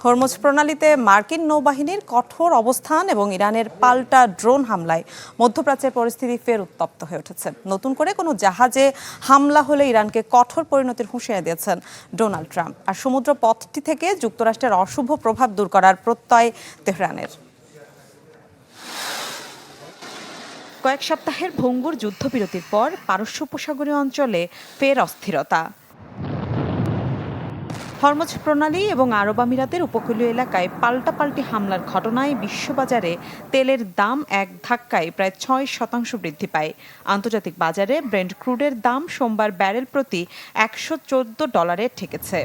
Hormuz প্রণালীতে মার্কিন নৌবাহিনীর কঠোর অবস্থান এবং ইরানের পাল্টা ড্রোন হামলায় মধ্যপ্রাচ্যের পরিস্থিতি ফের উত্তপ্ত হয়ে উঠেছে। নতুন করে কোনো জাহাজে হামলা হলে ইরানকে কঠোর পরিণতির হুঁশিয়ারি দিয়েছেন ডোনাল্ড ট্রাম্প। আর সমুদ্র পথটি থেকে যুক্তরাষ্ট্রের অশুভ প্রভাব দূর করার প্রত্যয় তেহরানের। কয়েক সপ্তাহের ভঙ্গুর যুদ্ধবিরতির পর পারস্য উপসাগরীয় অঞ্চলে ফের অস্থিরতা। হরমুজ প্রণালী এবং আরব আমিরাতের উপকূলীয় এলাকায় পাল্টাপাল্টি হামলার ঘটনায় বিশ্ববাজারে তেলের দাম এক ধাক্কায় প্রায় 6% বৃদ্ধি পায়। আন্তর্জাতিক বাজারে ব্রেন্ট ক্রুডের দাম সোমবার ব্যারেল প্রতি $114 ঠেকেছে।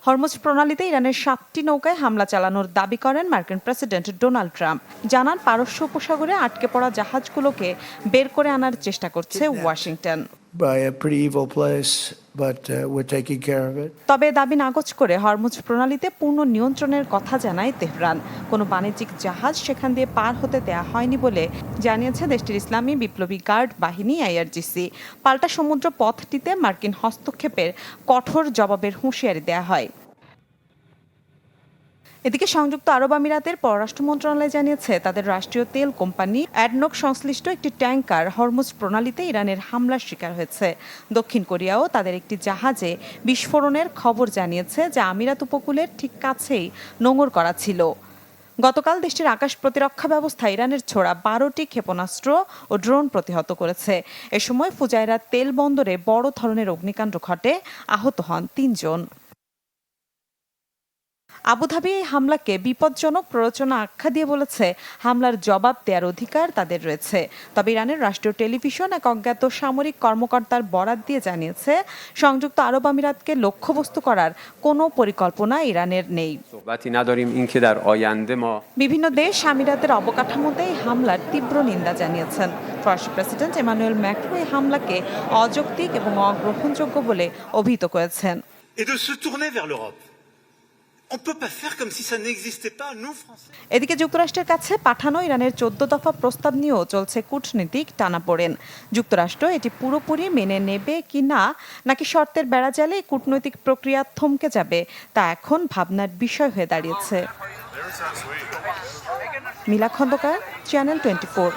হরমুজ প্রণালীতে ইরানের 7টি নৌকায় হামলা চালানোর দাবি করেন মার্কিন প্রেসিডেন্ট ডোনাল্ড ট্রাম্প। জানান পারস্য উপসাগরে আটকে পড়া জাহাজগুলোকে বের করে আনার চেষ্টা করছে ওয়াশিংটন। তবে দাবি নাকচ করে হরমুজ প্রণালীতে পূর্ণ নিয়ন্ত্রণের কথা জানায় তেহরান। কোনো বাণিজ্যিক জাহাজ সেখান দিয়ে পার হতে দেয়া হয়নি বলে জানিয়েছে দেশটির ইসলামী বিপ্লবী গার্ড বাহিনী IRGC। পাল্টা সমুদ্র পথটিতে মার্কিন হস্তক্ষেপের কঠোর জবাবের হুঁশিয়ারি দেয়া হয়। এদিকে সংযুক্ত আরব আমিরাতের পররাষ্ট্র মন্ত্রণালয় জানিয়েছে তাদের রাষ্ট্রীয় তেল কোম্পানি অ্যাডনক সংশ্লিষ্ট একটি ট্যাঙ্কার হরমুজ প্রণালীতে ইরানের হামলার শিকার হয়েছে। দক্ষিণ কোরিয়াও তাদের একটি জাহাজে বিস্ফোরণের খবর জানিয়েছে, যা আমিরাত উপকূলের ঠিক কাছেই নোঙর করা ছিল। গতকাল দেশটির আকাশ প্রতিরক্ষা ব্যবস্থা ইরানের ছোড়া 12টি ক্ষেপণাস্ত্র ও ড্রোন প্রতিহত করেছে। এ সময় ফুজাইরা তেল বন্দরে বড় ধরনের অগ্নিকাণ্ড ঘটে, আহত হন 3 জন। আবুধাবি এই হামলাকে বিপজ্জনক প্ররোচনা আখ্যা দিয়ে বলেছে হামলার জবাব দেওয়ার অধিকার তাদের রয়েছে। তবে ইরানের রাষ্ট্রীয় টেলিভিশন এক অজ্ঞাত সামরিক কর্মকর্তার বরাত দিয়ে জানিয়েছে সংযুক্ত আরব আমিরাতকে লক্ষ্যবস্তু করার কোনো পরিকল্পনা ইরানের নেই। বিভিন্ন দেশ আমিরাতের অবকাঠামোতে এই হামলার তীব্র নিন্দা জানিয়েছেন। ফরাসি প্রেসিডেন্ট এমানুয়েল ম্যাক্রো এই হামলাকে অযৌক্তিক এবং অগ্রহণযোগ্য বলে অভিহিত করেছেন। এদিকে যুক্তরাষ্ট্রের কাছে পাঠানো ইরানের 14 দফা প্রস্তাব নিয়েও চলছে কূটনীতিক টানাপোড়েন। যুক্তরাষ্ট্র এটি পুরোপুরি মেনে নেবে কি না, নাকি শর্তের বেড়াজালে কূটনৈতিক প্রক্রিয়া থমকে যাবে, তা এখন ভাবনার বিষয় হয়ে দাঁড়িয়েছে। মিলা খন্দকার, চ্যানেল 24।